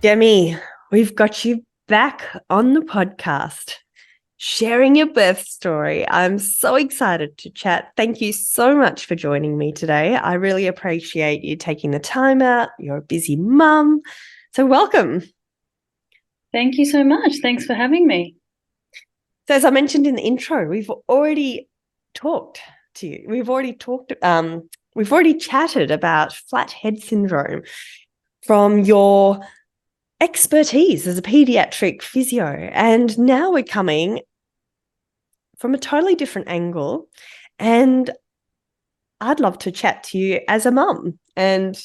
Demi, we've got you back on the podcast, sharing your birth story. I'm so excited to chat. Thank you so much for joining me today. I really appreciate you taking the time out. You're a busy mum. So, welcome. Thank you so much. Thanks for having me. So, as I mentioned in the intro, we've already talked to you. We've already chatted about flat head syndrome from your expertise as a paediatric physio. And now we're coming from a totally different angle. And I'd love to chat to you as a mum. And,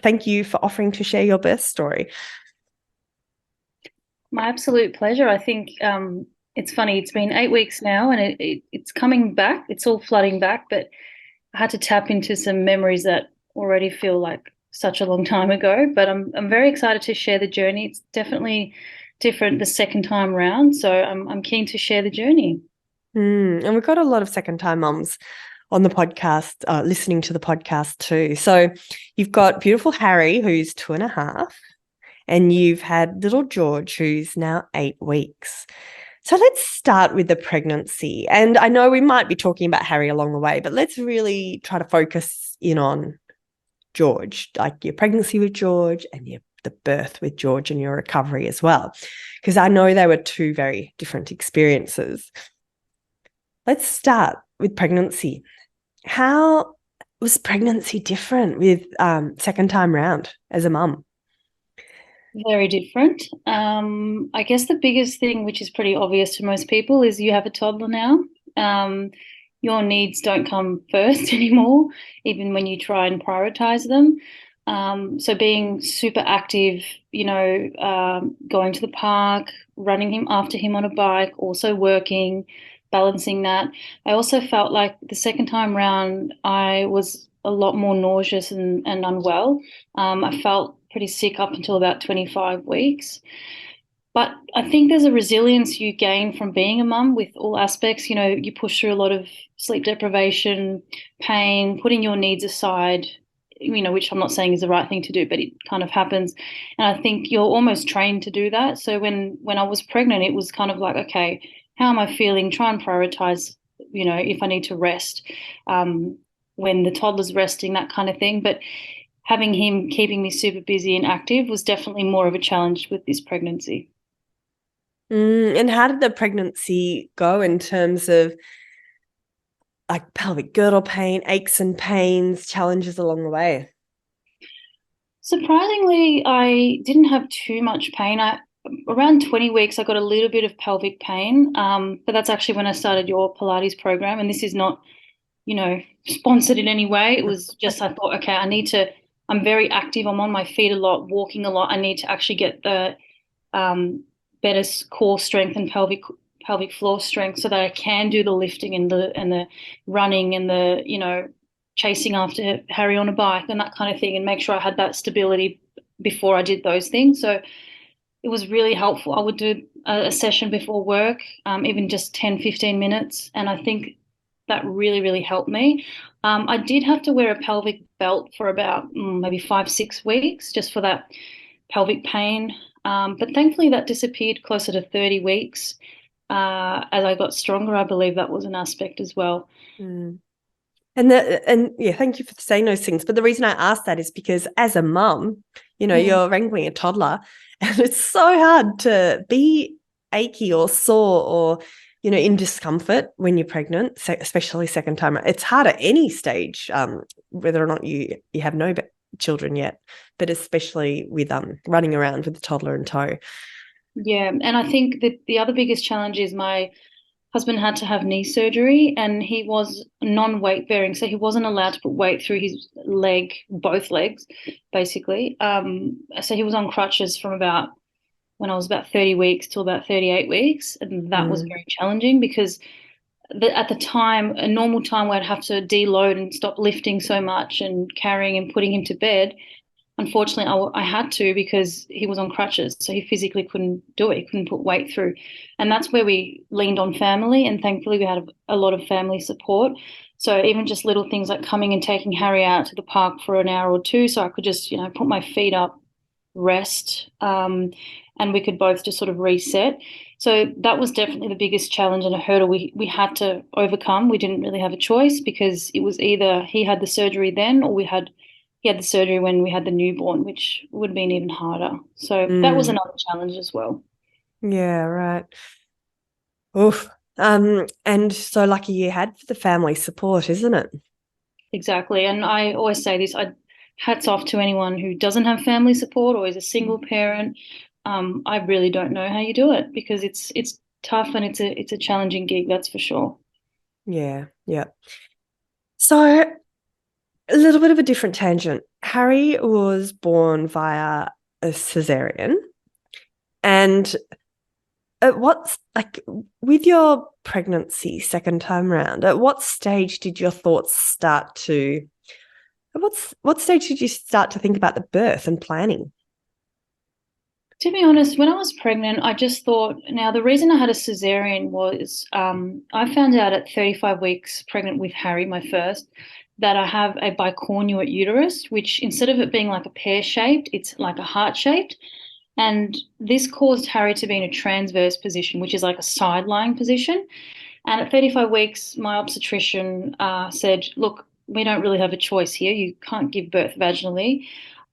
thank you for offering to share your birth story. My absolute pleasure. I think it's funny. It's been 8 weeks now, and it's coming back. It's all flooding back, but I had to tap into some memories that already feel like such a long time ago. But I'm very excited to share the journey. It's definitely different the second time round, so I'm keen to share the journey. And we've got a lot of second-time mums on the podcast, listening to the podcast too. So you've got beautiful Harry, who's 2.5, and you've had little George, who's now 8 weeks. So let's start with the pregnancy. And I know we might be talking about Harry along the way, but let's really try to focus in on George, like your pregnancy with George and the birth with George and your recovery as well, because I know they were two very different experiences. Let's start with pregnancy. How was pregnancy different with second time round as a mum? Very different. I guess the biggest thing, which is pretty obvious to most people, is you have a toddler now. Your needs don't come first anymore, even when you try and prioritize them. So being super active, going to the park, running him after him on a bike, also working, balancing that. I also felt like the second time round, I was a lot more nauseous and unwell. I felt pretty sick up until about 25 weeks. But I think there's a resilience you gain from being a mum with all aspects. You know, you push through a lot of sleep deprivation, pain, putting your needs aside, which I'm not saying is the right thing to do, but it kind of happens. And I think you're almost trained to do that. So when I was pregnant, it was kind of like, okay, how am I feeling? Try and prioritize, if I need to rest, when the toddler's resting, that kind of thing. But having him keeping me super busy and active was definitely more of a challenge with this pregnancy. And how did the pregnancy go in terms of like pelvic girdle pain, aches and pains, challenges along the way? Surprisingly, I didn't have too much pain. Around 20 weeks, I got a little bit of pelvic pain, but that's actually when I started your Pilates program. And this is not, sponsored in any way. It was just I thought, okay, I'm very active. I'm on my feet a lot, walking a lot. I need to actually get the better core strength and pelvic floor strength so that I can do the lifting and the running and the chasing after Harry on a bike and that kind of thing, and make sure I had that stability before I did those things. So it was really helpful. I would do a session before work, even just 10, 15 minutes, and I think that really, really helped me. I did have to wear a pelvic belt for about maybe 5, 6 weeks just for that pelvic pain. But thankfully that disappeared closer to 30 weeks. As I got stronger, I believe that was an aspect as well. Mm. And yeah, thank you for saying those things. But the reason I asked that is because as a mum, you're wrangling a toddler and it's so hard to be achy or sore or, in discomfort when you're pregnant, especially second time. It's hard at any stage, whether or not you have no children yet, but especially with running around with the toddler in tow. Yeah, and I think that the other biggest challenge is my husband had to have knee surgery and he was non-weight bearing, so he wasn't allowed to put weight through his both legs, basically. So he was on crutches from about when I was about 30 weeks till about 38 weeks, and that was very challenging because at the time, a normal time where I'd have to deload and stop lifting so much and carrying and putting him to bed. Unfortunately, I had to because he was on crutches, so he physically couldn't do it. He couldn't put weight through. And that's where we leaned on family, and thankfully we had a lot of family support. So even just little things like coming and taking Harry out to the park for an hour or two so I could just, put my feet up rest, and we could both just sort of reset. So that was definitely the biggest challenge and a hurdle we had to overcome. We didn't really have a choice because it was either he had the surgery then or he had the surgery when we had the newborn, which would have been even harder. So that was Mm. another challenge as well. Yeah, right. Oof. And so lucky you had the family support, isn't it? Exactly. And I always say this, hats off to anyone who doesn't have family support or is a single parent. I really don't know how you do it because it's tough and it's a challenging gig, that's for sure. Yeah, yeah. So a little bit of a different tangent. Harry was born via a cesarean. And at what's like with your pregnancy second time round, at what stage did your thoughts start to what stage did you start to think about the birth and planning? To be honest, when I was pregnant, I just thought, now the reason I had a cesarean was I found out at 35 weeks pregnant with Harry, my first, that I have a bicornuate uterus, which instead of it being like a pear shaped, it's like a heart shaped. And this caused Harry to be in a transverse position, which is like a side lying position. And at 35 weeks, my obstetrician said, look, we don't really have a choice here. You can't give birth vaginally.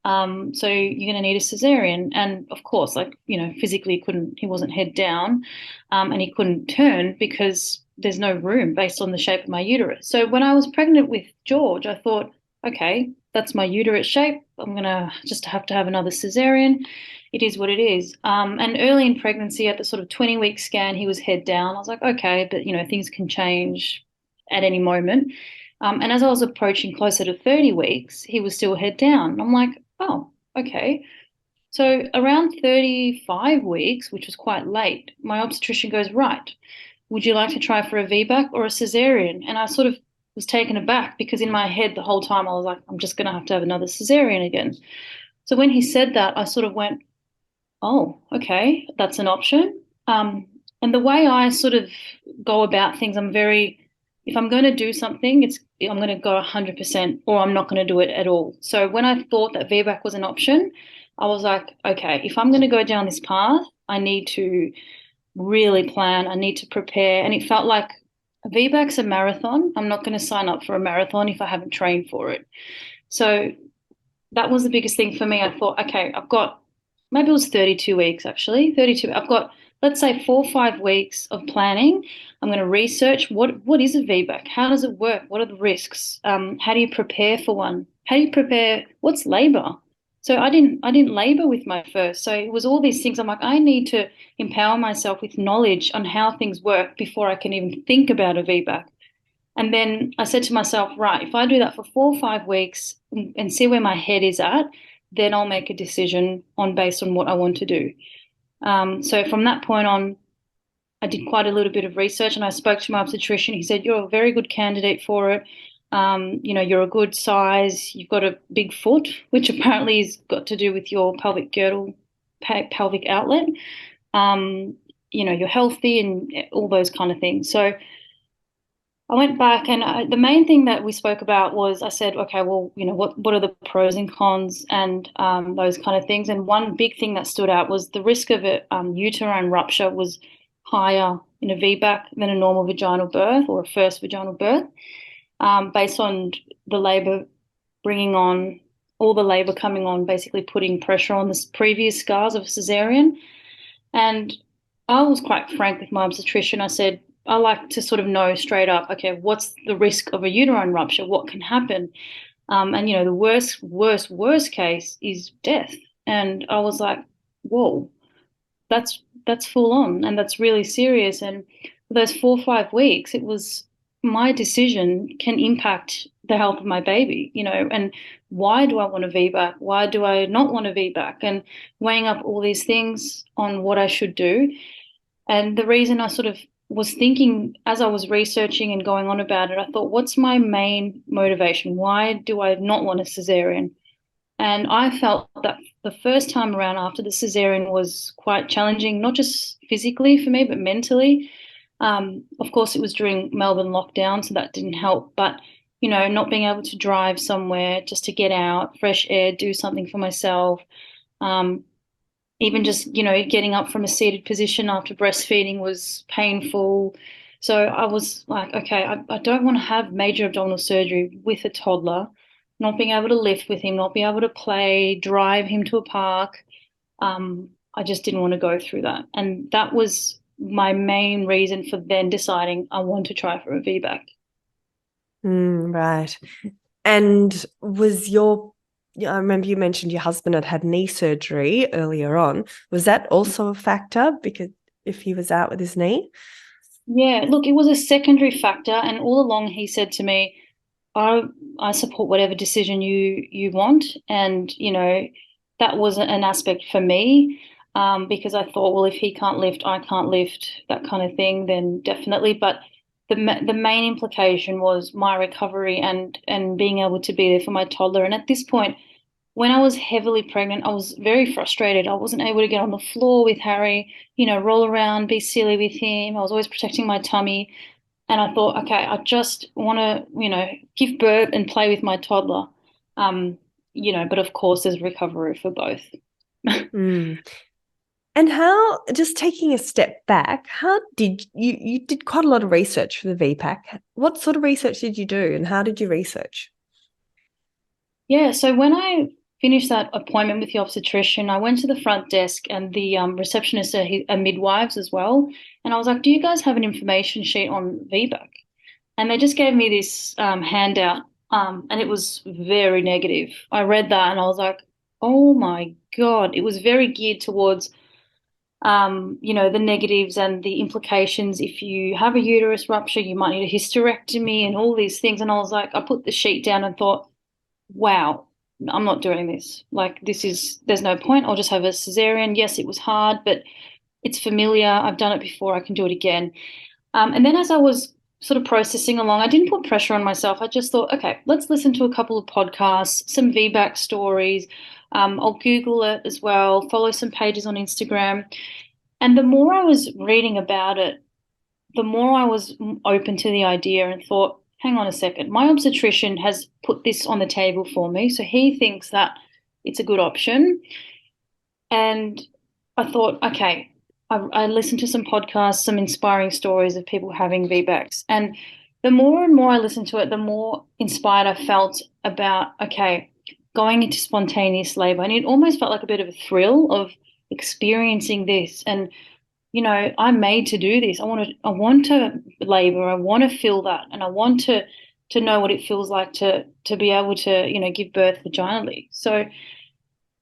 So you're going to need a cesarean. And of course, like, physically he wasn't head down, and he couldn't turn because there's no room based on the shape of my uterus. So when I was pregnant with George, I thought, okay, that's my uterus shape. I'm going to just have to have another cesarean. It is what it is. And early in pregnancy, at the sort of 20-week scan, he was head down. I was like, okay, but things can change at any moment. And as I was approaching closer to 30 weeks, he was still head down. I'm like, oh, okay. So around 35 weeks, which was quite late, my obstetrician goes, right, would you like to try for a VBAC or a cesarean? And I sort of was taken aback because in my head the whole time I was like, I'm just going to have another cesarean again. So when he said that, I sort of went, oh, okay, that's an option. And the way I sort of go about things, if I'm going to do something, I'm going to go 100% or I'm not going to do it at all. So when I thought that VBAC was an option, I was like, okay, if I'm going to go down this path, I need to really plan, I need to prepare. And it felt like a VBAC's a marathon. I'm not going to sign up for a marathon if I haven't trained for it. So that was the biggest thing for me. I thought, okay, I've got maybe it was 32 weeks actually, 32. I've got, let's say, 4 or 5 weeks of planning. I'm going to research what is a VBAC? How does it work? What are the risks? How do you prepare for one? How do you prepare? What's labor? So I didn't labor with my first. So it was all these things. I'm like, I need to empower myself with knowledge on how things work before I can even think about a VBAC. And then I said to myself, right, if I do that for 4 or 5 weeks and see where my head is at, then I'll make a decision based on what I want to do. So from that point on, I did quite a little bit of research and I spoke to my obstetrician. He said, you're a very good candidate for it. You're a good size. You've got a big foot, which apparently has got to do with your pelvic girdle, pelvic outlet. You're healthy and all those kind of things. So I went back and the main thing that we spoke about was I said, okay, well, what are the pros and cons and those kind of things. And one big thing that stood out was the risk of a uterine rupture was higher in a VBAC than a normal vaginal birth or a first vaginal birth, based on the labor bringing on all the labor coming on, basically putting pressure on the previous scars of cesarean. And I was quite frank with my obstetrician. I said, I like to sort of know straight up, okay, what's the risk of a uterine rupture? What can happen? And the worst case is death. And I was like, whoa, that's full on and that's really serious. And for those 4 or 5 weeks, it was my decision can impact the health of my baby, and why do I want a VBAC? Why do I not want a VBAC? And weighing up all these things on what I should do. And the reason I sort of was thinking as I was researching and going on about it, I thought, what's my main motivation? Why do I not want a cesarean? And I felt that the first time around after the cesarean was quite challenging, not just physically for me, but mentally. Of course, it was during Melbourne lockdown, so that didn't help. But, not being able to drive somewhere just to get out, fresh air, do something for myself, Even just, getting up from a seated position after breastfeeding was painful. So I was like, okay, I don't want to have major abdominal surgery with a toddler, not being able to lift with him, not being able to play, drive him to a park. I just didn't want to go through that. And that was my main reason for then deciding I want to try for a VBAC. Right. And I remember you mentioned your husband had had knee surgery earlier on. Was that also a factor because if he was out with his knee? Yeah, look, it was a secondary factor, and all along he said to me, I I support whatever decision you want, and that was an aspect for me, because I thought, well, if he can't lift, I can't lift, that kind of thing, then definitely. But the main implication was my recovery and being able to be there for my toddler. And at this point, when I was heavily pregnant, I was very frustrated. I wasn't able to get on the floor with Harry, roll around, be silly with him. I was always protecting my tummy. And I thought, okay, I just want to, give birth and play with my toddler. Um, but of course, there's recovery for both. Mm. And how, just taking a step back, how did you did quite a lot of research for the VPAC. What sort of research did you do and how did you research? Yeah, so when I finished that appointment with the obstetrician, I went to the front desk and the receptionist are midwives as well. And I was like, do you guys have an information sheet on VBAC? And they just gave me this handout, and it was very negative. I read that and I was like, oh my God. It was very geared towards, the negatives and the implications. If you have a uterus rupture, you might need a hysterectomy and all these things. And I was like, I put the sheet down and thought, wow, I'm not doing this. Like, there's no point. I'll just have a cesarean. Yes, it was hard, but it's familiar. I've done it before. I can do it again. And then as I was sort of processing along, I didn't put pressure on myself. I just thought, okay, let's listen to a couple of podcasts, some VBAC stories. I'll Google it as well, follow some pages on Instagram. And the more I was reading about it, the more I was open to the idea and thought, hang on a second, my obstetrician has put this on the table for me. So he thinks that it's a good option. And I thought, okay, I listened to some podcasts, some inspiring stories of people having VBACs. And the more and more I listened to it, the more inspired I felt about, okay, going into spontaneous labor. And it almost felt like a bit of a thrill of experiencing this. And I'm made to do this. I want to labor. I want to feel that, and I want to know what it feels like to be able to, give birth vaginally. So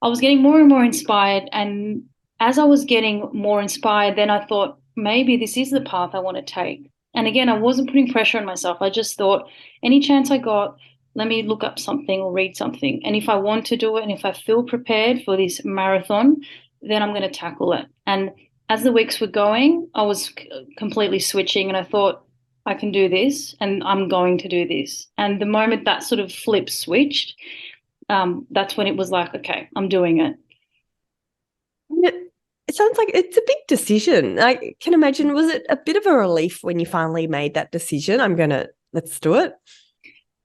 I was getting more and more inspired, and as I was getting more inspired, then I thought maybe this is the path I want to take. And again, I wasn't putting pressure on myself. I just thought any chance I got, let me look up something or read something. And if I want to do it, and if I feel prepared for this marathon, then I'm going to tackle it. And as the weeks were going, I was completely switching, and I thought, I can do this and I'm going to do this. And the moment that sort of flip switched, that's when it was like, okay, I'm doing it. It sounds like it's a big decision. I can imagine, was it a bit of a relief when you finally made that decision? Let's do it.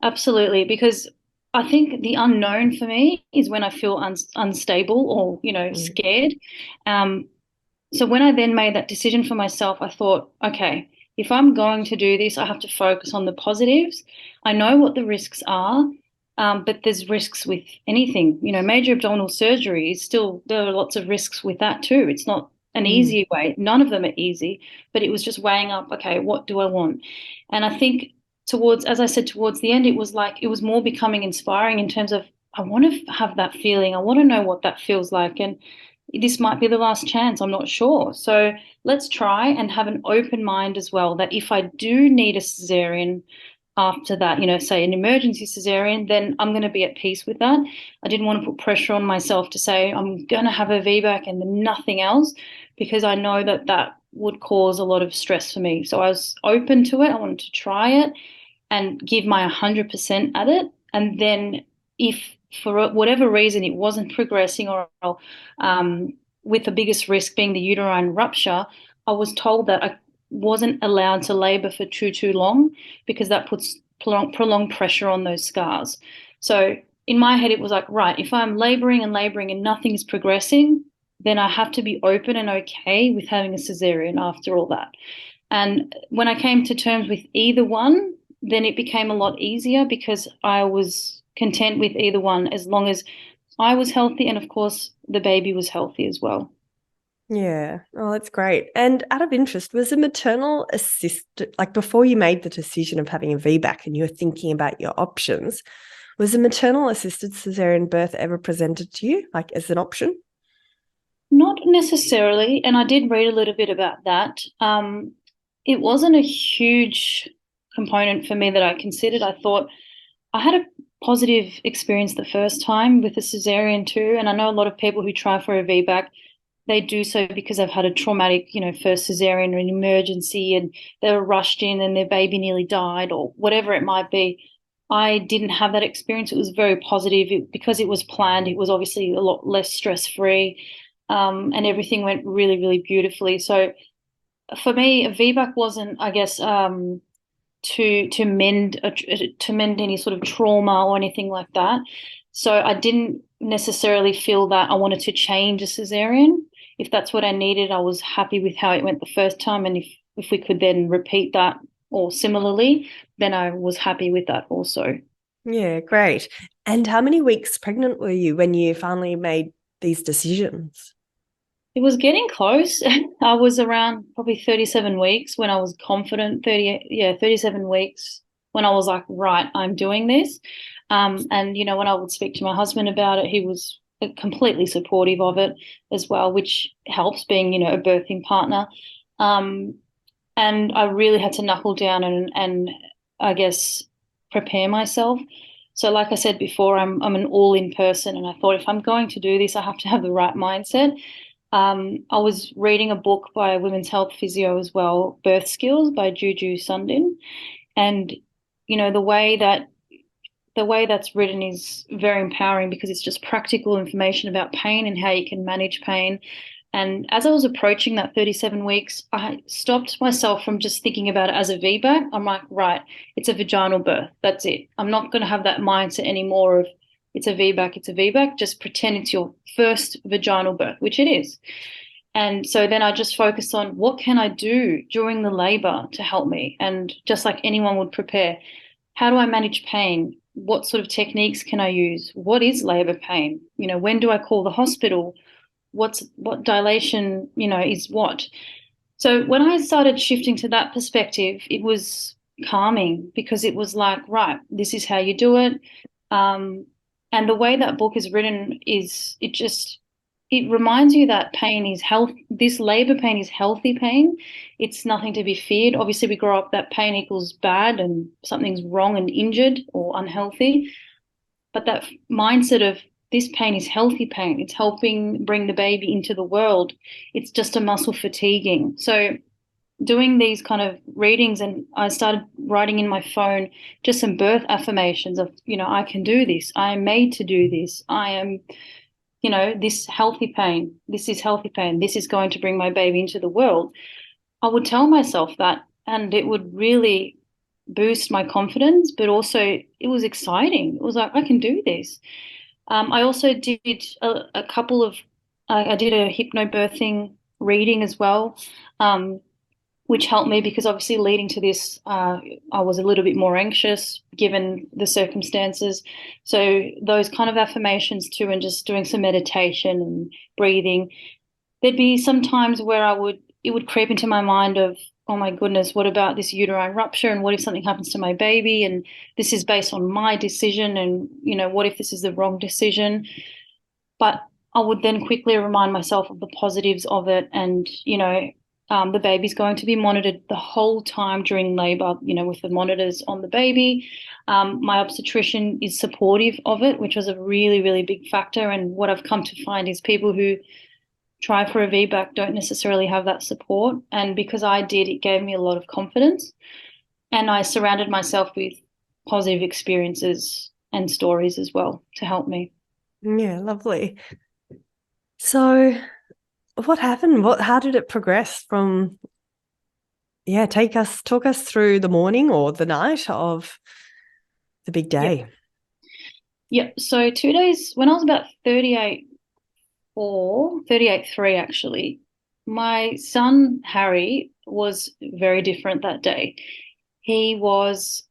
Absolutely, because I think the unknown for me is when I feel unstable or, scared. Um, So when I then made that decision for myself, I thought, okay, if I'm going to do this, I have to focus on the positives. I know what the risks are, but there's risks with anything. Major abdominal surgery is still, there are lots of risks with that too. It's not an Mm. easy way. None of them are easy, but it was just weighing up, okay, what do I want? And I think as I said, towards the end, it was more becoming inspiring in terms of, I want to have that feeling. I want to know what that feels like. And this might be the last chance. I'm not sure. So let's try and have an open mind as well, that if I do need a cesarean after that, say an emergency cesarean, then I'm going to be at peace with that. I didn't want to put pressure on myself to say I'm going to have a VBAC and then nothing else, because I know that that would cause a lot of stress for me. So I was open to it. I wanted to try it and give my 100% at it. And then if for whatever reason it wasn't progressing, or with the biggest risk being the uterine rupture, I was told that I wasn't allowed to labor for too long, because that puts prolonged pressure on those scars. So in my head, it was like, right, if I'm laboring and nothing's progressing, then I have to be open and okay with having a cesarean after all that. And when I came to terms with either one, then it became a lot easier because I was content with either one as long as I was healthy and, of course, the baby was healthy as well. Yeah. Oh, that's great. And out of interest, was a maternal assistant, like before you made the decision of having a VBAC and you were thinking about your options, was a maternal assisted cesarean birth ever presented to you, like as an option? Not necessarily, and I did read a little bit about that. It wasn't a huge component for me that I considered. I thought I had a positive experience the first time with a cesarean too, and I know a lot of people who try for a VBAC, they do so because they've had a traumatic, first cesarean or an emergency, and they were rushed in and their baby nearly died or whatever it might be. I didn't have that experience. It was very positive because it was planned. It was obviously a lot less stress free, and everything went really, really beautifully. So for me, a VBAC wasn't, I guess, to mend any sort of trauma or anything like that. So I didn't necessarily feel that I wanted to change a cesarean. If that's what I needed, I was happy with how it went the first time, and if we could then repeat that or similarly, then I was happy with that also. Yeah, great. And how many weeks pregnant were you when you finally made these decisions? It was getting close. I was around probably 37 weeks when I was confident, 30, yeah, 37 weeks when I was like, right, I'm doing this. And, when I would speak to my husband about it, he was completely supportive of it as well, which helps being, a birthing partner. Um, and I really had to knuckle down and I guess prepare myself. So like I said before, I'm an all-in person, and I thought if I'm going to do this, I have to have the right mindset. I was reading a book by a women's health physio as well, Birth Skills by Juju Sundin, and the way that's written is very empowering because it's just practical information about pain and how you can manage pain. And as I was approaching that 37 weeks, I stopped myself from just thinking about it as a VBAC. I'm like, right, it's a vaginal birth. That's it. I'm not going to have that mindset anymore of it's a VBAC, it's a VBAC. Just pretend it's your first vaginal birth, which it is. And so then I just focused on what can I do during the labor to help me? And just like anyone would prepare, how do I manage pain? What sort of techniques can I use? What is labor pain? When do I call the hospital? What dilation, is what? So when I started shifting to that perspective, it was calming because it was like, right, this is how you do it. And the way that book is written is it reminds you that pain is health. This labor pain is healthy pain. It's nothing to be feared. Obviously, we grow up that pain equals bad and something's wrong and injured or unhealthy. But that mindset of this pain is healthy pain. It's helping bring the baby into the world. It's just a muscle fatiguing. So doing these kind of readings, and I started writing in my phone just some birth affirmations of, I can do this. I am made to do this. I am, this healthy pain. This is healthy pain. This is going to bring my baby into the world. I would tell myself that, and it would really boost my confidence, but also it was exciting. It was like, I can do this. I also did a couple of, I did a hypnobirthing reading as well, which helped me because obviously leading to this, I was a little bit more anxious given the circumstances. So those kind of affirmations too, and just doing some meditation and breathing. There'd be some times where it would creep into my mind of, oh my goodness, what about this uterine rupture? And what if something happens to my baby? And this is based on my decision. And, what if this is the wrong decision? But I would then quickly remind myself of the positives of it. And, the baby's going to be monitored the whole time during labor, with the monitors on the baby. My obstetrician is supportive of it, which was a really, really big factor. And what I've come to find is people who try for a VBAC don't necessarily have that support. And because I did, it gave me a lot of confidence. And I surrounded myself with positive experiences and stories as well to help me. Yeah, lovely. So what happened? How did it progress from, yeah, talk us through the morning or the night of the big day. Yeah. So 2 days, when I was about 38.4, 38.3 actually, my son Harry was very different that day. He was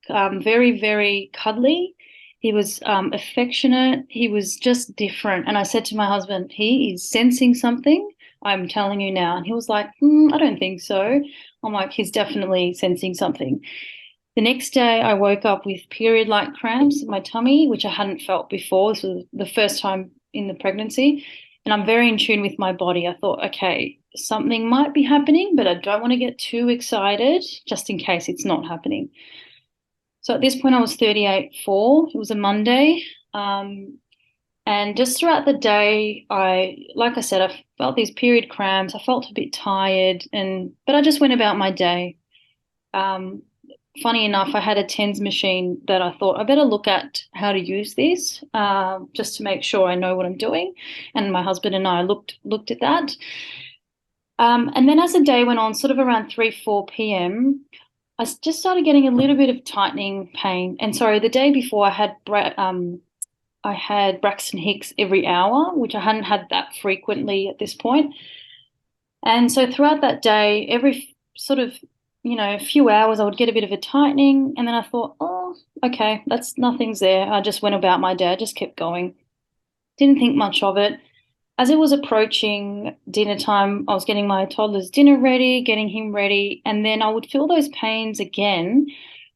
very, very cuddly. He was affectionate. He was just different. And I said to my husband, he is sensing something. I'm telling you now. And he was like, I don't think so. I'm like, he's definitely sensing something. The next day, I woke up with period-like cramps in my tummy, which I hadn't felt before. This was the first time in the pregnancy. And I'm very in tune with my body. I thought, okay, something might be happening, but I don't want to get too excited just in case it's not happening. So at this point, I was 38.4. It was a Monday. And just throughout the day, like I said, I felt these period cramps. I felt a bit tired, but I just went about my day. Um, Funny enough, I had a TENS machine that I thought I better look at how to use this, just to make sure I know what I'm doing. And my husband and I looked at that. And then as the day went on, sort of around 3, 4 p.m., just started getting a little bit of tightening pain. And sorry, the day before I had Braxton Hicks every hour, which I hadn't had that frequently at this point. And so throughout that day, every sort of, a few hours, I would get a bit of a tightening. And then I thought, oh, okay, nothing's there. I just went about my day. I just kept going. Didn't think much of it. As it was approaching dinner time, I was getting my toddler's dinner ready, getting him ready, and then I would feel those pains again,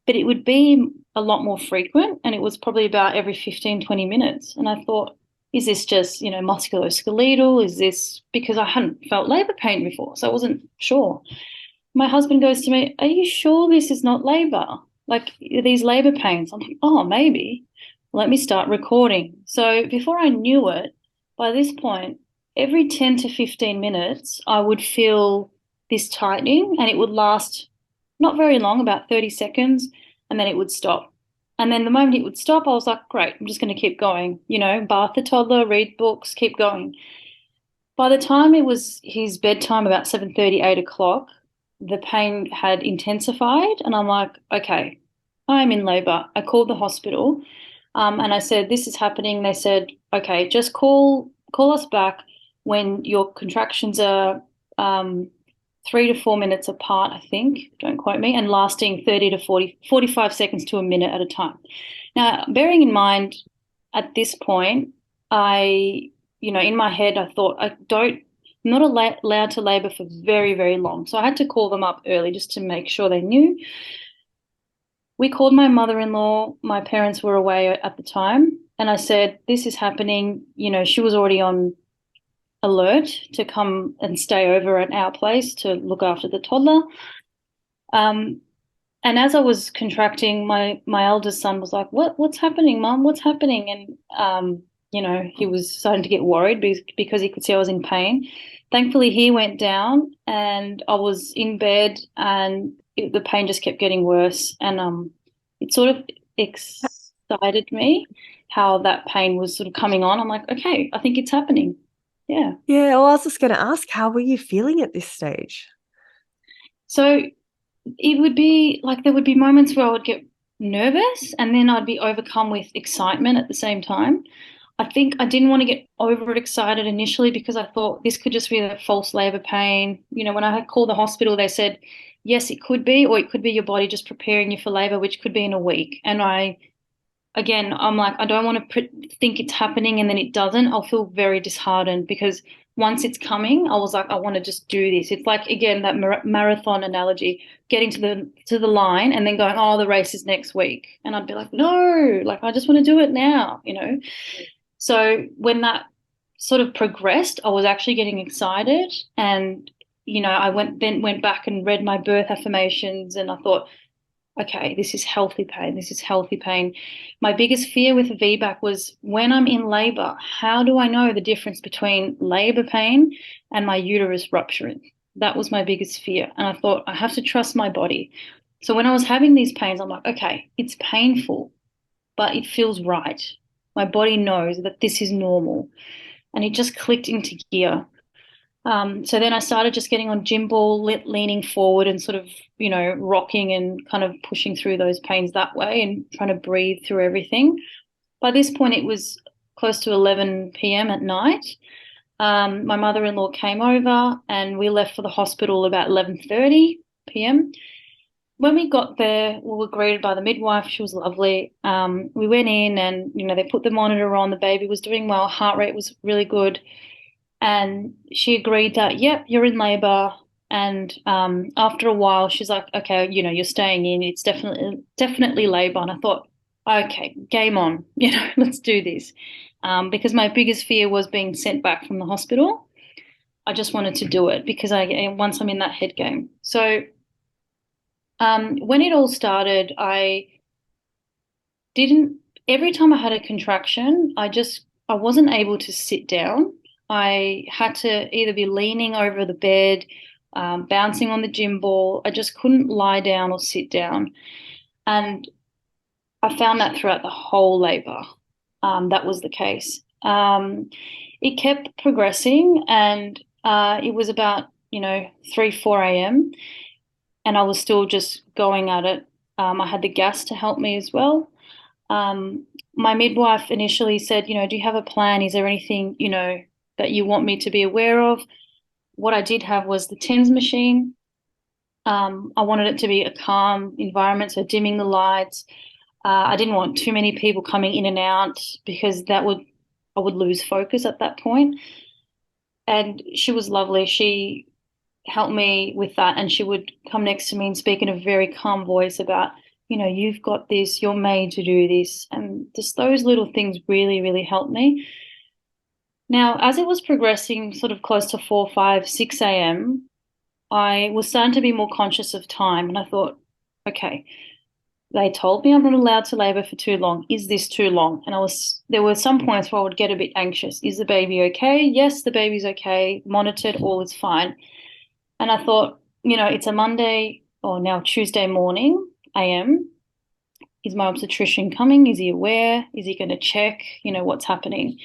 but it would be a lot more frequent, and it was probably about every 15, 20 minutes. And I thought, is this just, musculoskeletal? Is this because I hadn't felt labor pain before, so I wasn't sure. My husband goes to me, are you sure this is not labor? Like these labor pains? I'm like, oh, maybe. Let me start recording. So before I knew it, by this point, every 10 to 15 minutes, I would feel this tightening, and it would last not very long, about 30 seconds, and then it would stop. And then the moment it would stop, I was like, great, I'm just going to keep going, bath the toddler, read books, keep going. By the time it was his bedtime, about 7:30, 8 o'clock, the pain had intensified, and I'm like, okay, I'm in labor. I called the hospital, and I said, this is happening. They said, okay, just call us back when your contractions are 3 to 4 minutes apart, I think, don't quote me, and lasting 30 to 45 seconds to a minute at a time. Now, bearing in mind, at this point, in my head, I thought, I'm not allowed to labor for very, very long. So I had to call them up early just to make sure they knew. We called my mother-in-law. My parents were away at the time. And I said, this is happening. She was already on alert to come and stay over at our place to look after the toddler. And as I was contracting, my eldest son was like, what's happening, Mum? What's happening? And, he was starting to get worried because he could see I was in pain. Thankfully, he went down and I was in bed, and the pain just kept getting worse. And it sort of excited me how that pain was sort of coming on. I'm like, okay, I think it's happening. Yeah. Yeah. Well, I was just going to ask, how were you feeling at this stage? So it would be like there would be moments where I would get nervous, and then I'd be overcome with excitement at the same time. I think I didn't want to get overexcited initially because I thought this could just be a false labor pain. When I had called the hospital, they said, yes, it could be, or it could be your body just preparing you for labor, which could be in a week. And I'm like, I don't want to think it's happening and then it doesn't. I'll feel very disheartened because once it's coming, I was like, I want to just do this. It's like, again, that marathon analogy, getting to the line and then going, oh, the race is next week. And I'd be like, no, like I just want to do it now. So when that sort of progressed, I was actually getting excited, and I went back and read my birth affirmations, and I thought, okay, this is healthy pain. This is healthy pain. My biggest fear with VBAC was when I'm in labor, how do I know the difference between labor pain and my uterus rupturing? That was my biggest fear. And I thought, I have to trust my body. So when I was having these pains, I'm like, okay, it's painful, but it feels right. My body knows that this is normal. And it just clicked into gear. So then I started just getting on gym ball, leaning forward and sort of, rocking and kind of pushing through those pains that way and trying to breathe through everything. by this point, it was close to 11 p.m. at night. My mother-in-law came over and we left for the hospital about 11:30 p.m. When we got there, we were greeted by the midwife. She was lovely. We went in and, they put the monitor on. The baby was doing well. Heart rate was really good. And she agreed that, yep, you're in labor. And after a while, she's like, okay, you're staying in. It's definitely labor. And I thought, okay, game on. Let's do this. Because my biggest fear was being sent back from the hospital. I just wanted to do it because once I'm in that head game. So when it all started, every time I had a contraction, I wasn't able to sit down. I had to either be leaning over the bed, bouncing on the gym ball. I just couldn't lie down or sit down. And I found that throughout the whole labor. That was the case. It kept progressing and it was about, 3, 4 a.m. and I was still just going at it. I had the gas to help me as well. My midwife initially said, do you have a plan? Is there anything, that you want me to be aware of? What I did have was the TENS machine. I wanted it to be a calm environment, so dimming the lights. I didn't want too many people coming in and out because I would lose focus at that point. And she was lovely. She helped me with that, and she would come next to me and speak in a very calm voice about, you've got this, you're made to do this. And just those little things really, really helped me. Now, as it was progressing sort of close to 4, 5, 6 a.m., I was starting to be more conscious of time. And I thought, okay, they told me I'm not allowed to labor for too long. Is this too long? And there were some points where I would get a bit anxious. Is the baby okay? Yes, the baby's okay. Monitored, all is fine. And I thought, it's a Monday or now Tuesday morning, AM. Is my obstetrician coming? Is he aware? Is he going to check, what's happening?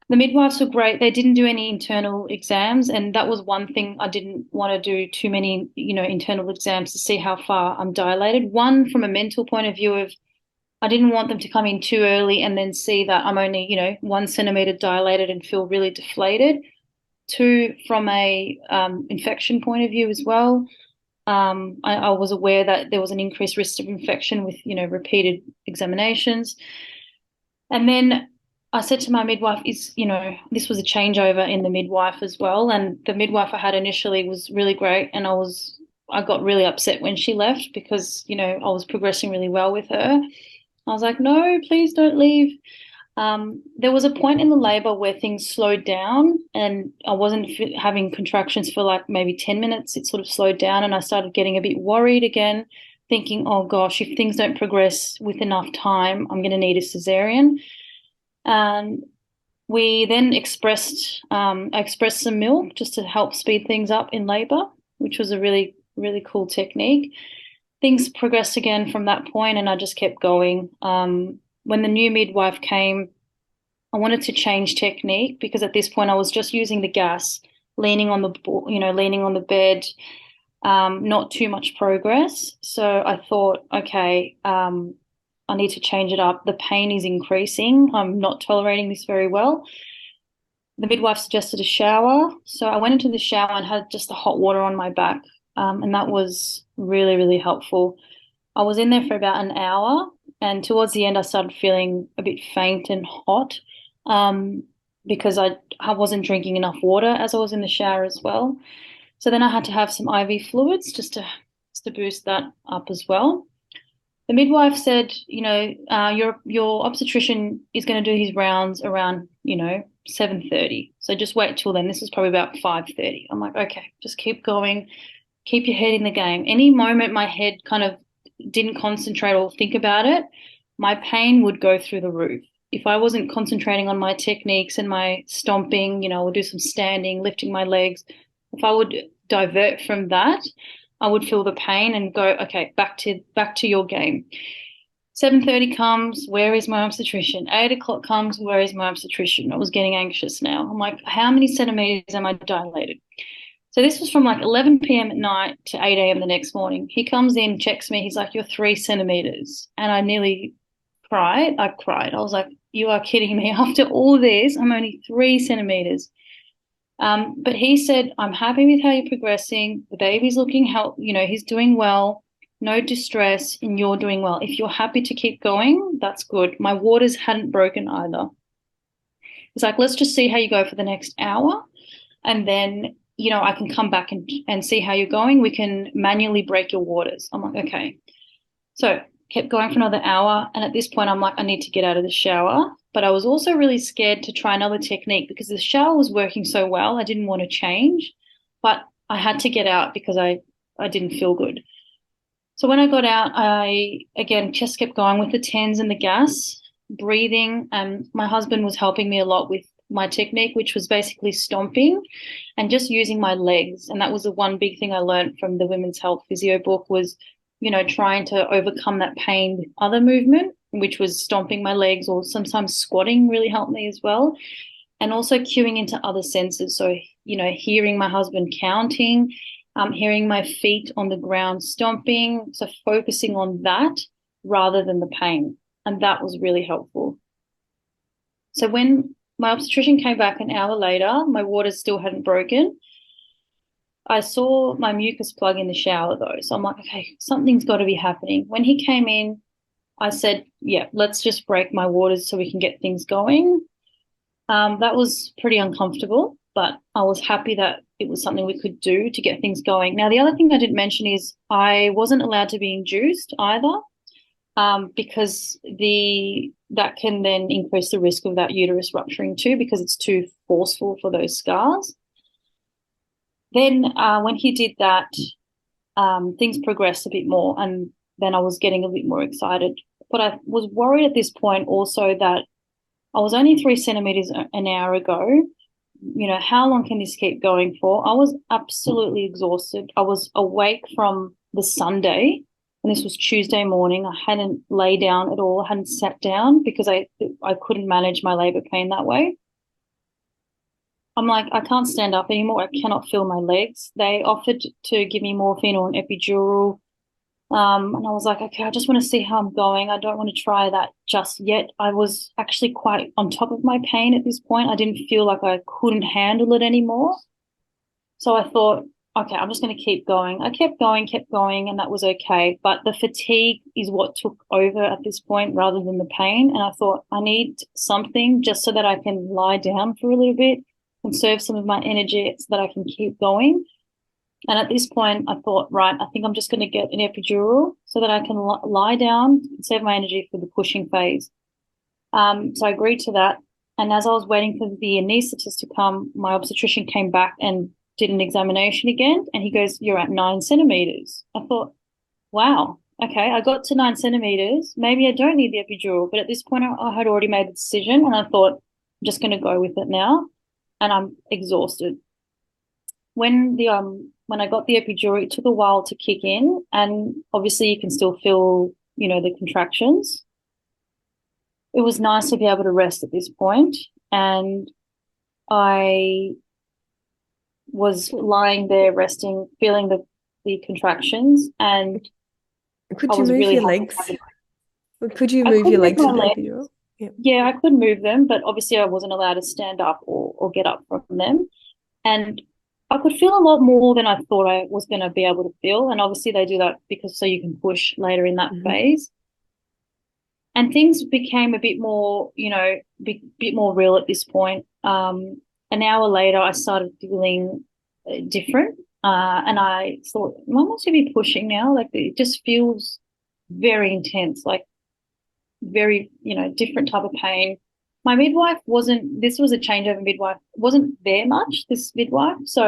The midwives were great. They didn't do any internal exams. And that was one thing I didn't want to do too many, internal exams to see how far I'm dilated. One, from a mental point of view of, I didn't want them to come in too early and then see that I'm only, 1 centimeter dilated and feel really deflated. Two, from a infection point of view as well. I was aware that there was an increased risk of infection with, repeated examinations. And then I said to my midwife, this was a changeover in the midwife as well. And the midwife I had initially was really great. And I got really upset when she left because, I was progressing really well with her. I was like, no, please don't leave. There was a point in the labor where things slowed down and I wasn't having contractions for like maybe 10 minutes. It sort of slowed down and I started getting a bit worried again, thinking, oh gosh, if things don't progress with enough time, I'm going to need a caesarean. And we then I expressed some milk just to help speed things up in labor, which was a really, really cool technique. Things progressed again from that point and I just kept going. When the new midwife came, I wanted to change technique because at this point I was just using the gas, leaning on the bed, not too much progress. So I thought, okay, I need to change it up. The pain is increasing. I'm not tolerating this very well. The midwife suggested a shower. So I went into the shower and had just the hot water on my back. And that was really, really helpful. I was in there for about an hour. And towards the end, I started feeling a bit faint and hot because I wasn't drinking enough water as I was in the shower as well. So then I had to have some IV fluids just to boost that up as well. The midwife said, your obstetrician is going to do his rounds around, 7:30. So just wait till then. This was probably about 5:30. I'm like, okay, just keep going. Keep your head in the game. Any moment my head kind of didn't concentrate or think about it, my pain would go through the roof. If I wasn't concentrating on my techniques and my stomping, I would do some standing, lifting my legs. If I would divert from that, I would feel the pain and go, okay, back to your game. 7:30 comes, where is my obstetrician? 8 o'clock comes, where is my obstetrician? I was getting anxious now. I'm like, how many centimeters am I dilated? So this was from like 11 p.m. at night to 8 a.m. the next morning. He comes in, checks me. He's like, you're 3 centimeters. And I nearly cried. I cried. I was like, you are kidding me. After all this, I'm only 3 centimeters. But he said, I'm happy with how you're progressing. The baby's looking he's doing well, no distress, and you're doing well. If you're happy to keep going, that's good. My waters hadn't broken either. He's like, let's just see how you go for the next hour. And then, I can come back and see how you're going. We can manually break your waters. I'm like, okay. So kept going for another hour. And at this point, I'm like, I need to get out of the shower. But I was also really scared to try another technique because the shower was working so well. I didn't want to change, but I had to get out because I didn't feel good. So when I got out, I, again, just kept going with the TENS and the gas, breathing. My husband was helping me a lot with my technique, which was basically stomping and just using my legs. And that was the one big thing I learned from the Women's Health Physio book was, trying to overcome that pain with other movement, which was stomping my legs, or sometimes squatting really helped me as well. And also cueing into other senses. So, hearing my husband counting, hearing my feet on the ground stomping. So focusing on that rather than the pain. And that was really helpful. So when my obstetrician came back an hour later, my waters still hadn't broken. I saw my mucus plug in the shower though. So I'm like, okay, something's got to be happening. When he came in, I said, yeah, let's just break my waters so we can get things going. That was pretty uncomfortable, but I was happy that it was something we could do to get things going. Now, the other thing I didn't mention is I wasn't allowed to be induced either, because that can then increase the risk of that uterus rupturing too, because it's too forceful for those scars. Then when he did that, things progressed a bit more, and then I was getting a bit more excited. But I was worried at this point also that I was only 3 centimeters an hour ago. How long can this keep going for? I was absolutely exhausted. I was awake from the Sunday, and this was Tuesday morning. I hadn't lay down at all. I hadn't sat down because I couldn't manage my labor pain that way. I'm like, I can't stand up anymore. I cannot feel my legs. They offered to give me morphine or an epidural. And I was like, okay, I just want to see how I'm going. I don't want to try that just yet. I was actually quite on top of my pain at this point. I didn't feel like I couldn't handle it anymore. So I thought, okay, I'm just going to keep going. I kept going, and that was okay. But the fatigue is what took over at this point rather than the pain. And I thought, I need something just so that I can lie down for a little bit, conserve some of my energy so that I can keep going. And at this point, I thought, right, I think I'm just going to get an epidural so that I can lie down and save my energy for the pushing phase. So I agreed to that. And as I was waiting for the anaesthetist to come, my obstetrician came back and did an examination again. And he goes, you're at 9 centimeters. I thought, wow, okay, I got to 9 centimeters. Maybe I don't need the epidural. But at this point, I had already made the decision. And I thought, I'm just going to go with it now. And I'm exhausted. When I got the epidural, it took a while to kick in, and obviously you can still feel, the contractions. It was nice to be able to rest at this point, and I was lying there resting, feeling the contractions, and Could I you was move really your happy. legs? Could you I move could your move legs my with the legs. epidural? Yeah. Yeah, I could move them, but obviously I wasn't allowed to stand up or get up from them. And I could feel a lot more than I thought I was going to be able to feel. And obviously they do that because so you can push later in that phase. And things became a bit more, bit more real at this point. An hour later, I started feeling different. And I thought, am I meant to be pushing now? Like it just feels very intense, like very, different type of pain. My midwife this was a changeover midwife, wasn't there much, this midwife. So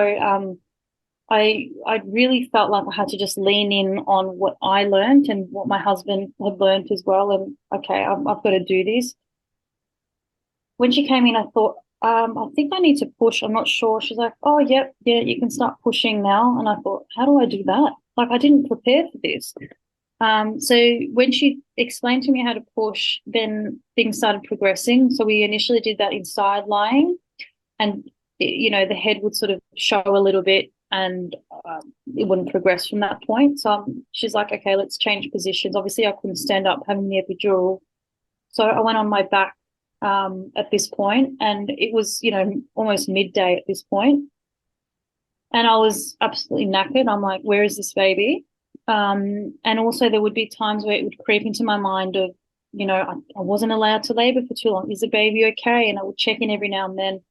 I really felt like I had to just lean in on what I learned and what my husband had learned as well. And okay, I've got to do this. When she came in, I thought, I think I need to push. I'm not sure. She's like, oh, yep, yeah, you can start pushing now. And I thought, how do I do that? Like I didn't prepare for this. So when she explained to me how to push, then things started progressing. So we initially did that inside lying, and the head would sort of show a little bit, and it wouldn't progress from that point. So she's like, okay, let's change positions. Obviously, I couldn't stand up having the epidural. So I went on my back at this point, and it was, almost midday at this point, and I was absolutely knackered. I'm like, where is this baby? And also there would be times where it would creep into my mind of, I wasn't allowed to labor for too long. Is the baby okay? And I would check in every now and then.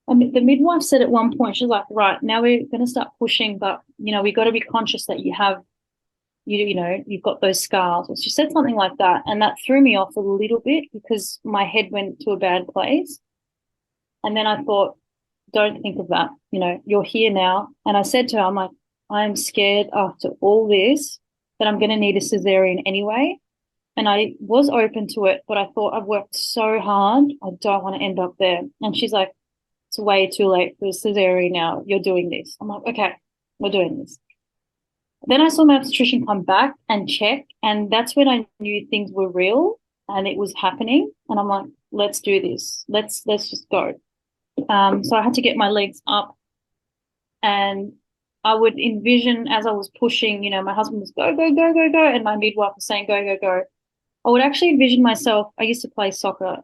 And the midwife said at one point, she was like, right, now we're going to start pushing, but, we got to be conscious that you've got those scars. Or she said something like that. And that threw me off a little bit because my head went to a bad place. And then I thought, don't think of that. You're here now. And I said to her, I'm like, I'm scared after all this that I'm going to need a cesarean anyway. And I was open to it, but I thought, I've worked so hard. I don't want to end up there. And she's like, it's way too late for a cesarean now. You're doing this. I'm like, okay, we're doing this. Then I saw my obstetrician come back and check, and that's when I knew things were real and it was happening. And I'm like, let's do this. Let's just go. So I had to get my legs up, and I would envision as I was pushing, my husband was go, go, go, go, go, and my midwife was saying go, go, go. I would actually envision myself. I used to play soccer,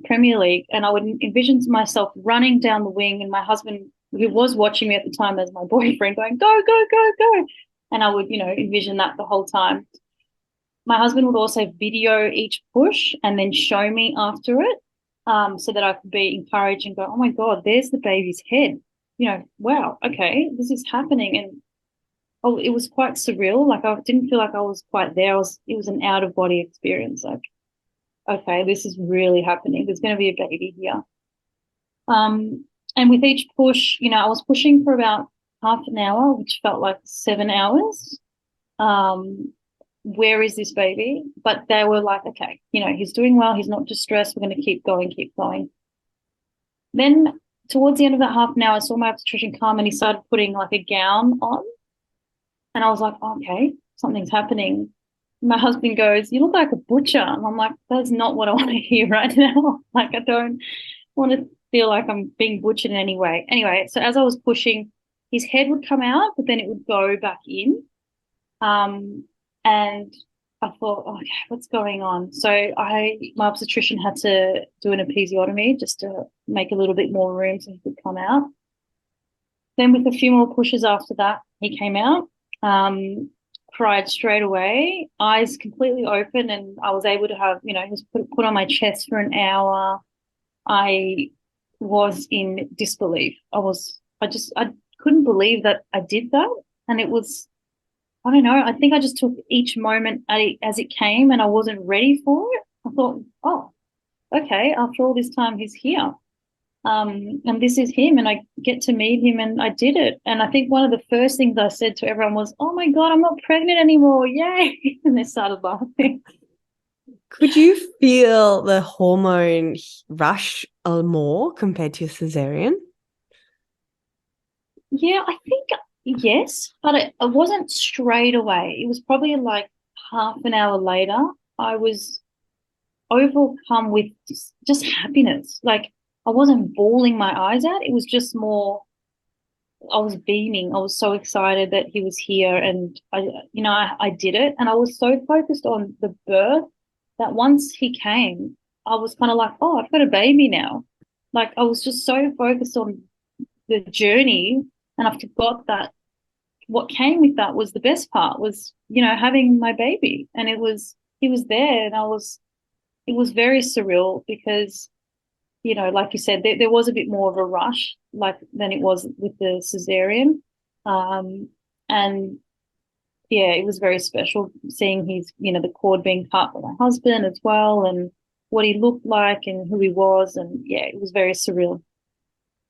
Premier League, and I would envision myself running down the wing, and my husband, who was watching me at the time as my boyfriend, going go, go, go, go, and I would, envision that the whole time. My husband would also video each push and then show me after it, so that I could be encouraged and go, oh my God, there's the baby's head. Wow, okay, this is happening. And it was quite surreal. Like I didn't feel like I was quite there. It was an out of body experience. Like, okay, this is really happening. There's going to be a baby here. And with each push, I was pushing for about half an hour, which felt like 7 hours. Where is this baby? But they were like, okay, he's doing well. He's not distressed. We're going to keep going, keep going. Then towards the end of that half an hour, I saw my obstetrician come and he started putting like a gown on. And I was like, oh, okay, something's happening. My husband goes, you look like a butcher. And I'm like, that's not what I want to hear right now. Like, I don't want to feel like I'm being butchered in any way. Anyway, so as I was pushing, his head would come out, but then it would go back in. And I thought, oh, okay, what's going on? So my obstetrician had to do an episiotomy just to make a little bit more room so he could come out. Then with a few more pushes after that, he came out, cried straight away, eyes completely open, and I was able to have, he was put on my chest for an hour. I was in disbelief. I couldn't believe that I did that. And it was, I don't know, I think I just took each moment as it came, and I wasn't ready for it. I thought, oh, okay, after all this time, he's here. And this is him, and I get to meet him, and I did it. And I think one of the first things I said to everyone was, oh my God, I'm not pregnant anymore. Yay. And they started laughing. Could you feel the hormone rush more compared to a cesarean? Yeah, I think yes, but it wasn't straight away. It was probably like half an hour later. I was overcome with just happiness. Like I wasn't bawling my eyes out. It was just more, I was beaming. I was so excited that he was here, and I did it. And I was so focused on the birth that once he came, I was kind of like, oh, I've got a baby now. Like I was just so focused on the journey, and I forgot that what came with that was the best part was, having my baby. And he was there, and it was very surreal because, like you said, there was a bit more of a rush than it was with the cesarean. And yeah, it was very special seeing his, the cord being cut by my husband as well, and what he looked like and who he was. And yeah, it was very surreal.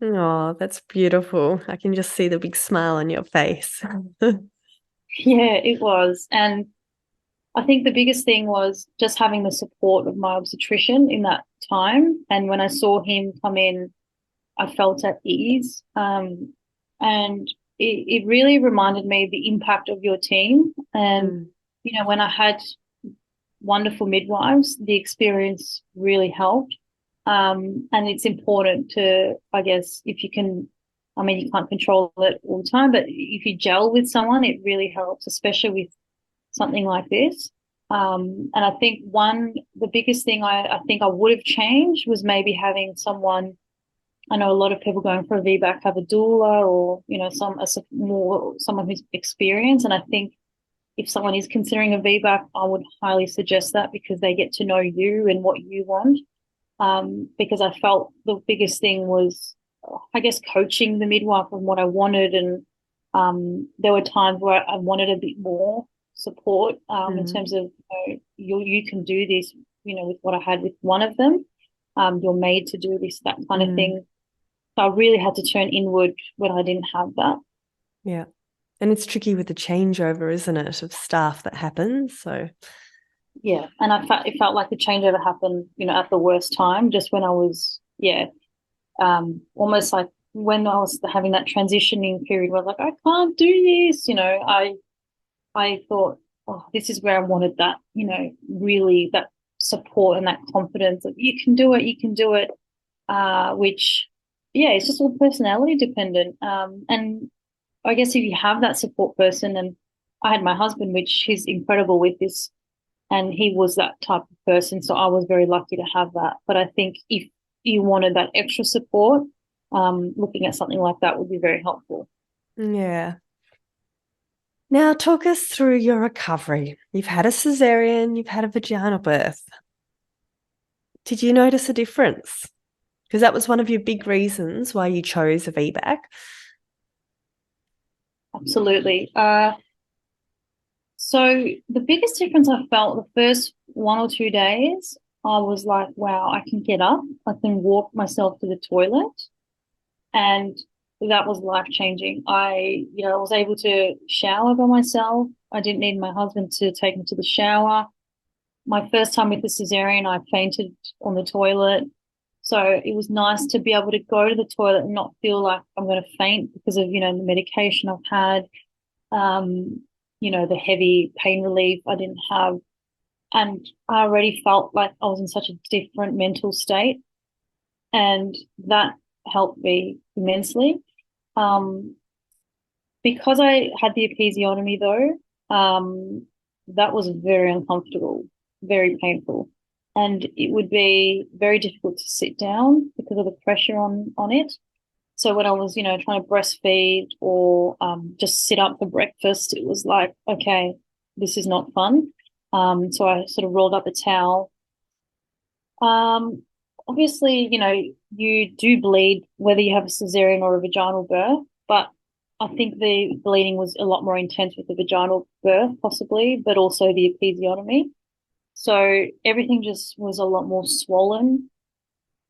Oh, that's beautiful. I can just see the big smile on your face. Yeah, it was. And I think the biggest thing was just having the support of my obstetrician in that time. And when I saw him come in, I felt at ease. And it really reminded me of the impact of your team. And, when I had wonderful midwives, the experience really helped. And it's important to, I guess, if you can, I mean, you can't control it all the time, but if you gel with someone, it really helps, especially with something like this. And I think the biggest thing I think I would have changed was maybe having someone. I know a lot of people going for a VBAC have a doula or, someone who's experienced. And I think if someone is considering a VBAC, I would highly suggest that because they get to know you and what you want. Because I felt the biggest thing was, I guess, coaching the midwife on what I wanted. And there were times where I wanted a bit more support in terms of, you can do this, with what I had with one of them. You're made to do this, that kind of thing. So I really had to turn inward when I didn't have that. Yeah. And it's tricky with the changeover, isn't it, of staff that happens. So yeah, and it felt like the changeover happened, at the worst time, just when I was, almost like when I was having that transitioning period where I was like, I can't do this, I thought, oh, this is where I wanted that, really that support and that confidence of you can do it, which, yeah, it's just all personality dependent. And I guess if you have that support person, and I had my husband, which he's incredible with this, and he was that type of person, so I was very lucky to have that. But I think if you wanted that extra support, looking at something like that would be very helpful. Yeah. Now, talk us through your recovery. You've had a caesarean, you've had a vaginal birth. Did you notice a difference? Because that was one of your big reasons why you chose a VBAC. Absolutely. So the biggest difference I felt the first 1 or 2 days, I was like, wow, I can get up, I can walk myself to the toilet. And that was life changing. I was able to shower by myself. I didn't need my husband to take me to the shower. My first time with the cesarean, I fainted on the toilet. So it was nice to be able to go to the toilet and not feel like I'm going to faint because of, the medication I've had, the heavy pain relief I didn't have. And I already felt like I was in such a different mental state. And that helped me immensely. Because I had the episiotomy though, that was very uncomfortable, very painful. And it would be very difficult to sit down because of the pressure on it. So when I was, trying to breastfeed or just sit up for breakfast, it was like, okay, this is not fun. So I sort of rolled up a towel. Obviously, you do bleed whether you have a cesarean or a vaginal birth, but I think the bleeding was a lot more intense with the vaginal birth, possibly, but also the episiotomy. So everything just was a lot more swollen,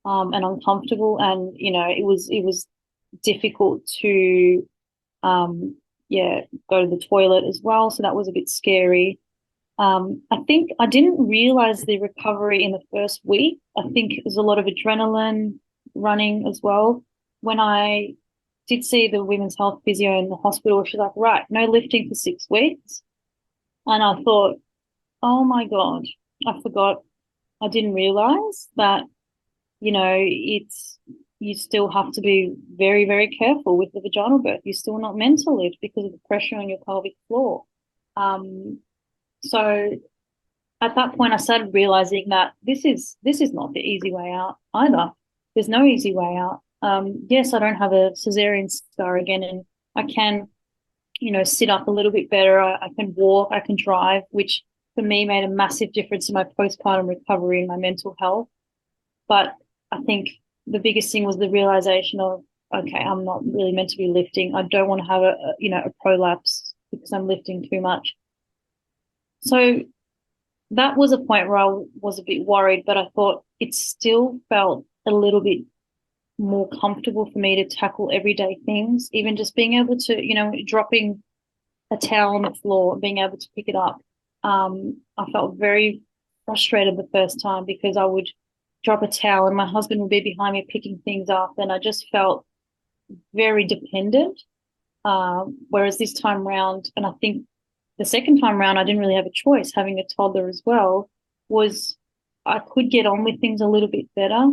and uncomfortable, and it was difficult to, go to the toilet as well. So that was a bit scary. I think I didn't realize the recovery in the first week. I think it was a lot of adrenaline running as well. When I did see the women's health physio in the hospital, she's like, right, no lifting for 6 weeks. And I thought, oh my God, I forgot. I didn't realize that, you still have to be very, very careful with the vaginal birth. You're still not meant to lift because of the pressure on your pelvic floor. So at that point, I started realizing that this is not the easy way out either. There's no easy way out. Yes, I don't have a cesarean scar again, and I can, sit up a little bit better. I can walk, I can drive, which for me made a massive difference in my postpartum recovery and my mental health. But I think the biggest thing was the realization of, okay, I'm not really meant to be lifting. I don't want to have a prolapse because I'm lifting too much. So that was a point where I was a bit worried, but I thought it still felt a little bit more comfortable for me to tackle everyday things, even just being able to, dropping a towel on the floor, being able to pick it up. I felt very frustrated the first time because I would drop a towel and my husband would be behind me picking things up, and I just felt very dependent. Whereas this time round, and I think the second time round, I didn't really have a choice, having a toddler as well, was I could get on with things a little bit better.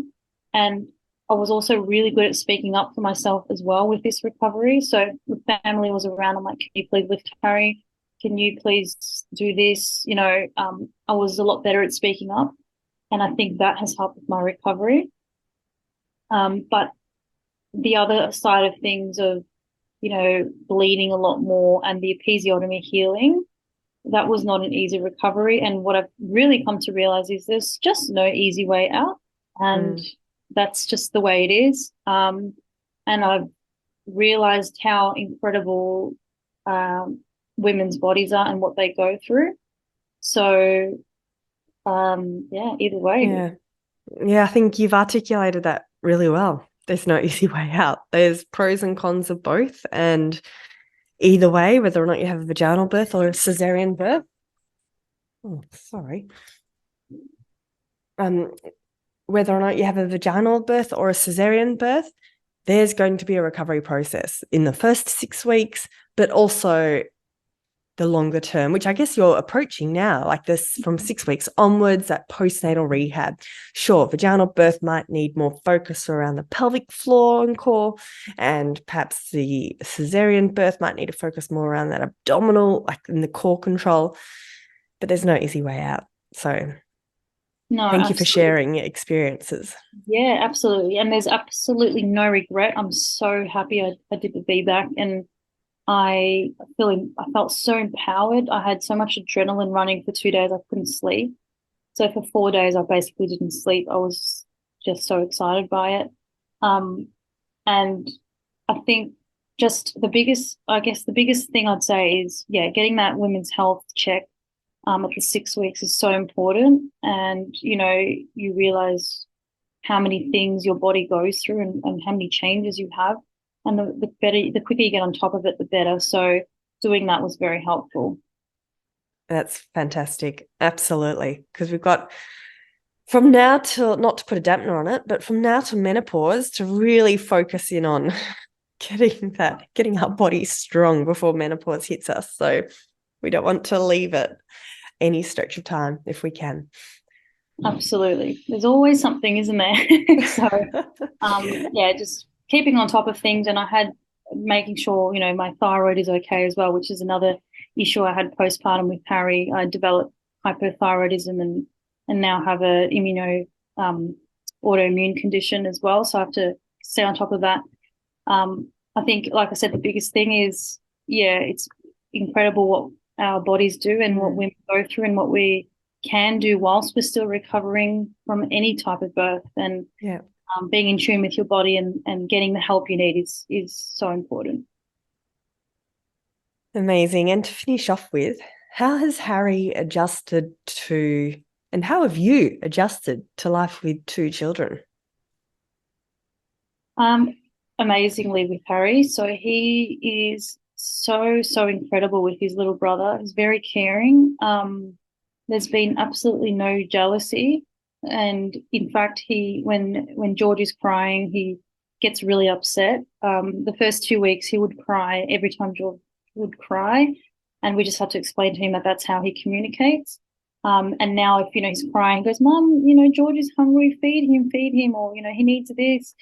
And I was also really good at speaking up for myself as well with this recovery. So the family was around. I'm like, can you please lift Harry? can you please do this? I was a lot better at speaking up, and I think that has helped with my recovery. But the other side of things of, bleeding a lot more and the episiotomy healing, that was not an easy recovery. And what I've really come to realize is there's just no easy way out. And that's just the way it is. And I've realized how incredible women's bodies are and what they go through. So, either way. Yeah, I think you've articulated that really well. There's no easy way out. There's pros and cons of both. And either way, whether or not you have a vaginal birth or a caesarean birth, whether or not you have a vaginal birth or a caesarean birth, there's going to be a recovery process in the first 6 weeks, but also the longer term, which I guess you're approaching now, like this from 6 weeks onwards, that postnatal rehab. Sure, vaginal birth might need more focus around the pelvic floor and core, and perhaps the caesarean birth might need to focus more around that abdominal, like in the core control, but there's no easy way out. So thank you for sharing your experiences. Yeah, absolutely. And there's absolutely no regret. I'm so happy I did the VBAC, and I felt so empowered. I had so much adrenaline running for 2 days. I couldn't sleep. So for 4 days, I basically didn't sleep. I was just so excited by it. And I think just the biggest thing I'd say is, getting that women's health check at the 6 weeks is so important. And, you realize how many things your body goes through and how many changes you have. And the quicker you get on top of it, the better. So doing that was very helpful. That's fantastic. Absolutely. Because we've got from now till, not to put a dampener on it, but from now to menopause to really focus in on getting our body strong before menopause hits us. So we don't want to leave it any stretch of time if we can. Absolutely. There's always something, isn't there? So, just keeping on top of things. And I had making sure, my thyroid is okay as well, which is another issue I had postpartum with Harry. I developed hypothyroidism and now have a autoimmune condition as well. So I have to stay on top of that. I think, like I said, the biggest thing is, it's incredible what our bodies do and what women go through and what we can do whilst we're still recovering from any type of birth. And being in tune with your body and getting the help you need is so important. Amazing. And to finish off with, how has Harry adjusted to, and how have you adjusted to life with 2 children? Amazingly with Harry. So he is so incredible with his little brother. He's very caring. There's been absolutely no jealousy. And in fact, when George is crying, he gets really upset. The first 2 weeks, he would cry every time George would cry, and we just had to explain to him that that's how he communicates. And now, if he's crying, he goes, "Mom, George is hungry. Feed him, or he needs this."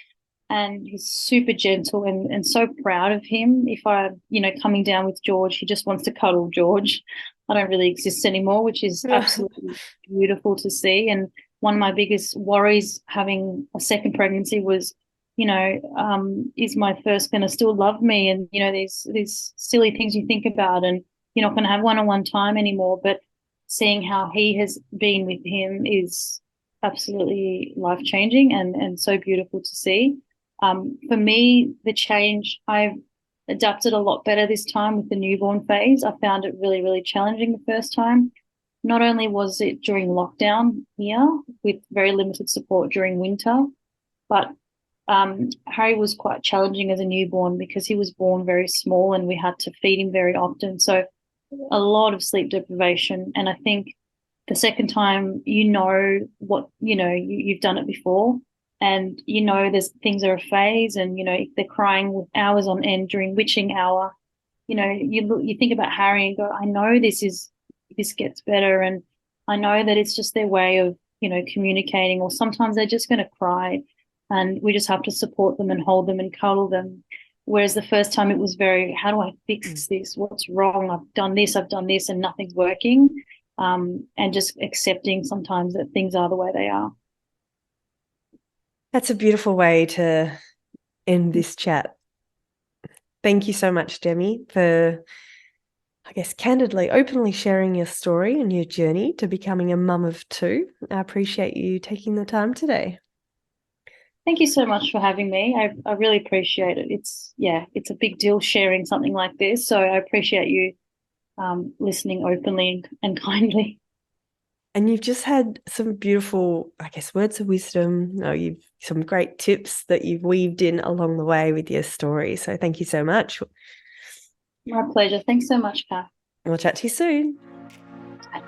And he's super gentle and so proud of him. If I'm, coming down with George, he just wants to cuddle George. I don't really exist anymore, which is absolutely beautiful to see. And one of my biggest worries having a second pregnancy was, is my first going to still love me? And, these silly things you think about, and you're not going to have one-on-one time anymore. But seeing how he has been with him is absolutely life-changing and so beautiful to see. For me, the change, I've adapted a lot better this time with the newborn phase. I found it really, really challenging the first time. Not only was it during lockdown here with very limited support during winter, but Harry was quite challenging as a newborn because he was born very small and we had to feed him very often. So a lot of sleep deprivation. And I think the second time, what, you've done it before. And there's things are a phase, and if they're crying hours on end during witching hour, you think about Harry and go, I know this gets better, and I know that it's just their way of communicating, or sometimes they're just going to cry, and we just have to support them and hold them and cuddle them. Whereas the first time it was very, how do I fix this? What's wrong? I've done this, and nothing's working. And just accepting sometimes that things are the way they are. That's a beautiful way to end this chat. Thank you so much, Demi, for, I guess, candidly, openly sharing your story and your journey to becoming a mum of two. I appreciate you taking the time today. Thank you so much for having me. I really appreciate it. It's a big deal sharing something like this. So I appreciate you listening openly and kindly. And you've just had some beautiful, I guess, words of wisdom. You've some great tips that you've weaved in along the way with your story. So thank you so much. My pleasure. Thanks so much, Kath. We'll chat to you soon.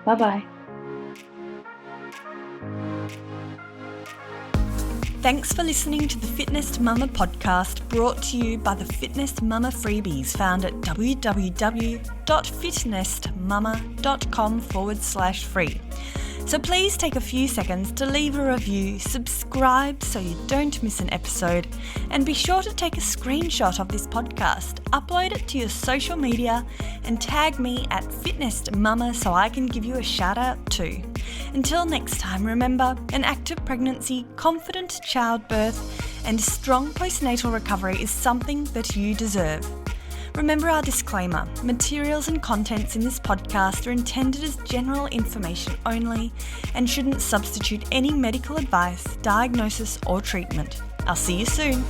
Bye-bye. Thanks for listening to the Fitness Mama podcast, brought to you by the Fitness Mama freebies found at www.fitnessmama.com/free. So please take a few seconds to leave a review, subscribe so you don't miss an episode, and be sure to take a screenshot of this podcast, upload it to your social media, and tag me at Fitness Mama so I can give you a shout out too. Until next time, remember, an active pregnancy, confident childbirth, and strong postnatal recovery is something that you deserve. Remember our disclaimer: materials and contents in this podcast are intended as general information only and shouldn't substitute any medical advice, diagnosis, or treatment. I'll see you soon.